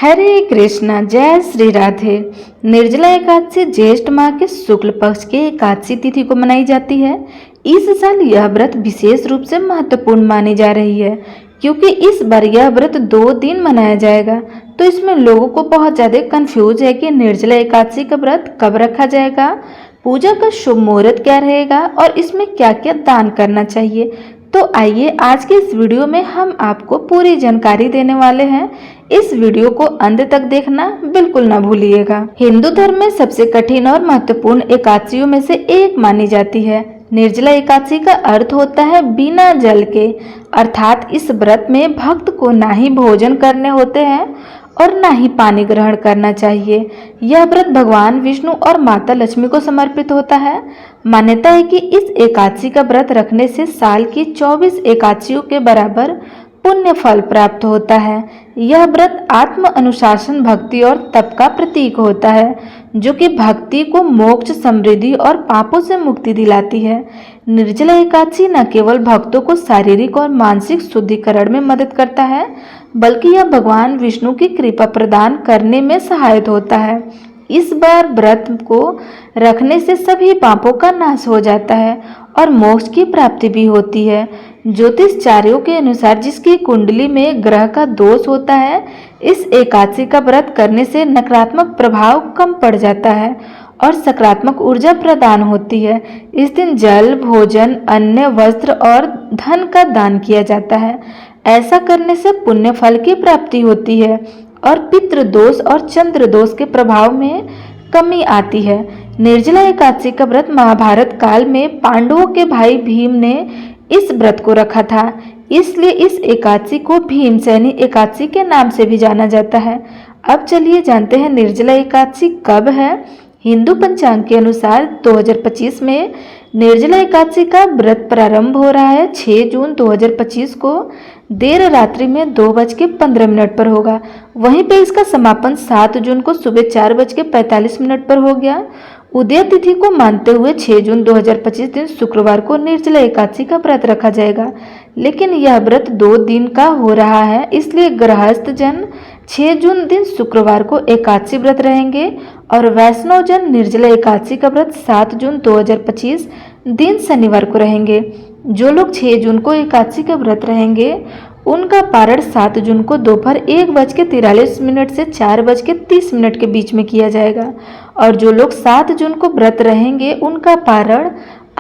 हरे कृष्णा, जय श्री राधे। निर्जला एकादशी ज्येष्ठ माह के शुक्ल पक्ष के एकादशी तिथि को मनाई जाती है। इस साल यह व्रत विशेष रूप से महत्वपूर्ण मानी जा रही है क्योंकि इस बार यह व्रत 2 दिन मनाया जाएगा। तो इसमें लोगों को बहुत ज़्यादा कंफ्यूज है कि निर्जला एकादशी का व्रत कब रखा जाएगा, पूजा का शुभ मुहूर्त क्या रहेगा और इसमें क्या क्या दान करना चाहिए। तो आइए आज के इस वीडियो में हम आपको पूरी जानकारी देने वाले हैं। इस वीडियो को अंत तक देखना बिल्कुल ना भूलिएगा। हिंदू धर्म में सबसे कठिन और महत्वपूर्ण एकादशियों में से एक मानी जाती है। निर्जला एकादशी का अर्थ होता है बिना जल के, अर्थात इस व्रत में भक्त को ना ही भोजन करने होते हैं और ना ही पानी ग्रहण करना चाहिए। यह व्रत भगवान विष्णु और माता लक्ष्मी को समर्पित होता है। मान्यता है कि इस एकादशी का व्रत रखने से साल की 24 एकादशियों के बराबर पुण्य फल प्राप्त होता है। यह व्रत आत्म अनुशासन, भक्ति और तप का प्रतीक होता है जो कि भक्ति को मोक्ष, समृद्धि और पापों से मुक्ति दिलाती है। निर्जला एकादशी न केवल भक्तों को शारीरिक और मानसिक शुद्धिकरण में मदद करता है बल्कि यह भगवान विष्णु की कृपा प्रदान करने में सहायक होता है। इस बार व्रत को रखने से सभी पापों का नाश हो जाता है और मोक्ष की प्राप्ति भी होती है। ज्योतिषाचार्यों के अनुसार जिसकी कुंडली में ग्रह का दोष होता है, इस एकादशी का व्रत करने से नकारात्मक प्रभाव कम पड़ जाता है और सकारात्मक ऊर्जा प्रदान होती है। इस दिन जल, भोजन, अन्न, वस्त्र और धन का दान किया जाता है। ऐसा करने से पुण्य फल की प्राप्ति होती है और पितृ दोष और चंद्र दोष के प्रभाव में कमी आती है। निर्जला एकादशी का व्रत महाभारत काल में पांडवों के भाई भीम ने इस व्रत को रखा था, इसलिए इस एकादशी को भीमसेनी एकादशी के नाम से भी जाना जाता है। अब चलिए जानते हैं निर्जला एकादशी कब है। हिंदू पंचांग के अनुसार 2025 में निर्जला एकादशी का व्रत प्रारंभ हो रहा है। 6 जून 2025 को देर रात्रि में 2:15 पर होगा। वहीं पे इसका समापन 7 जून को सुबह 4:45 पर हो गया। उदय तिथि को मानते हुए 6 जून 2025 दिन शुक्रवार को निर्जला एकादशी का व्रत रखा जाएगा, लेकिन यह व्रत 2 दिन का हो रहा है, इसलिए गृहस्थ जन 6 जून दिन शुक्रवार को एकादशी व्रत रहेंगे और वैष्णव जन निर्जला एकादशी का व्रत 7 जून 2025 दिन शनिवार को रहेंगे। जो लोग 6 जून को एकादशी का व्रत रहेंगे उनका पारण 7 जून को दोपहर 1:43 से 4:30 के बीच में किया जाएगा और जो लोग 7 जून को व्रत रहेंगे उनका पारण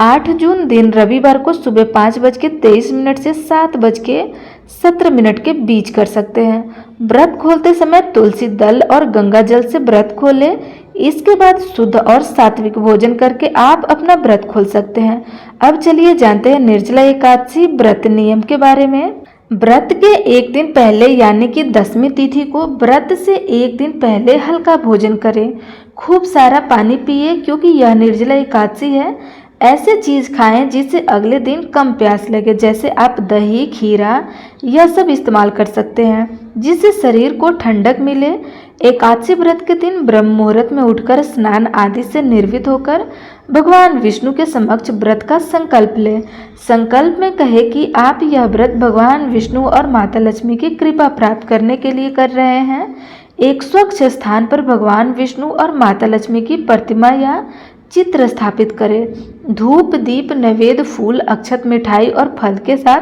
8 जून दिन रविवार को सुबह 5:23 से 7:17 के बीच कर सकते हैं। व्रत खोलते समय तुलसी दल और गंगा जल से व्रत खोलें। इसके बाद शुद्ध और सात्विक भोजन करके आप अपना व्रत खोल सकते हैं। अब चलिए जानते हैं निर्जला एकादशी व्रत नियम के बारे में। व्रत के एक दिन पहले यानी कि 10वीं तिथि को व्रत से एक दिन पहले हल्का भोजन करें। खूब सारा पानी पिए क्योंकि यह निर्जला एकादशी है। ऐसे चीज खाएं जिससे अगले दिन कम प्यास लगे, जैसे आप दही, खीरा यह सब इस्तेमाल कर सकते हैं जिससे शरीर को ठंडक मिले। एकादशी व्रत के दिन ब्रह्म मुहूर्त में उठकर स्नान आदि से निर्वित होकर भगवान विष्णु के समक्ष व्रत का संकल्प लें। संकल्प में कहे कि आप यह व्रत भगवान विष्णु और माता लक्ष्मी की कृपा प्राप्त करने के लिए कर रहे हैं। एक स्वच्छ स्थान पर भगवान विष्णु और माता लक्ष्मी की प्रतिमा या चित्र स्थापित करें। धूप, दीप, नैवेद्य, फूल, अक्षत, मिठाई और फल के साथ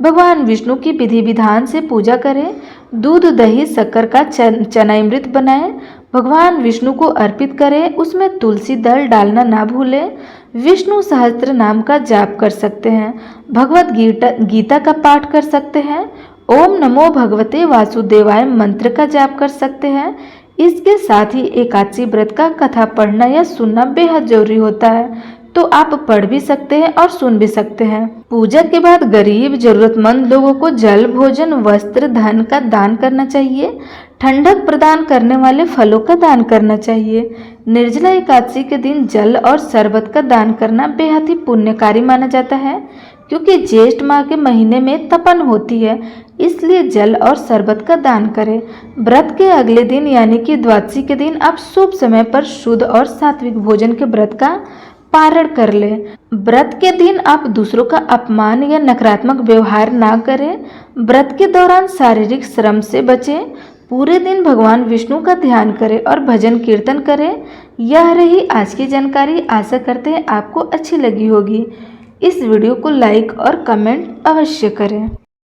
भगवान विष्णु की विधि विधान से पूजा करें। दूध, दही, शक्कर का चनामृत बनाएं, भगवान विष्णु को अर्पित करें। उसमें तुलसी दल डालना ना भूलें। विष्णु सहस्त्र नाम का जाप कर सकते हैं। भगवत गीता का पाठ कर सकते हैं। ओम नमो भगवते वासुदेवाय मंत्र का जाप कर सकते हैं। इसके साथ ही एकादशी व्रत का कथा पढ़ना या सुनना बेहद जरूरी होता है, तो आप पढ़ भी सकते हैं और सुन भी सकते हैं। पूजा के बाद गरीब, जरूरतमंद लोगों को जल, भोजन, वस्त्र, धन का दान करना चाहिए। ठंडक प्रदान करने वाले फलों का दान करना चाहिए। निर्जला एकादशी के दिन जल और शरबत का दान करना बेहद ही पुण्यकारी माना जाता है क्योंकि ज्येष्ठ माह के महीने में तपन होती है, इसलिए जल और शरबत का दान करें। व्रत के अगले दिन यानी कि द्वादशी के दिन आप शुभ समय पर शुद्ध और सात्विक भोजन के व्रत का पारण कर लें। व्रत के दिन आप दूसरों का अपमान या नकारात्मक व्यवहार ना करें। व्रत के दौरान शारीरिक श्रम से बचें। पूरे दिन भगवान विष्णु का ध्यान करें और भजन कीर्तन करें। यह रही आज की जानकारी। आशा करते हैं आपको अच्छी लगी होगी। इस वीडियो को लाइक और कमेंट अवश्य करें।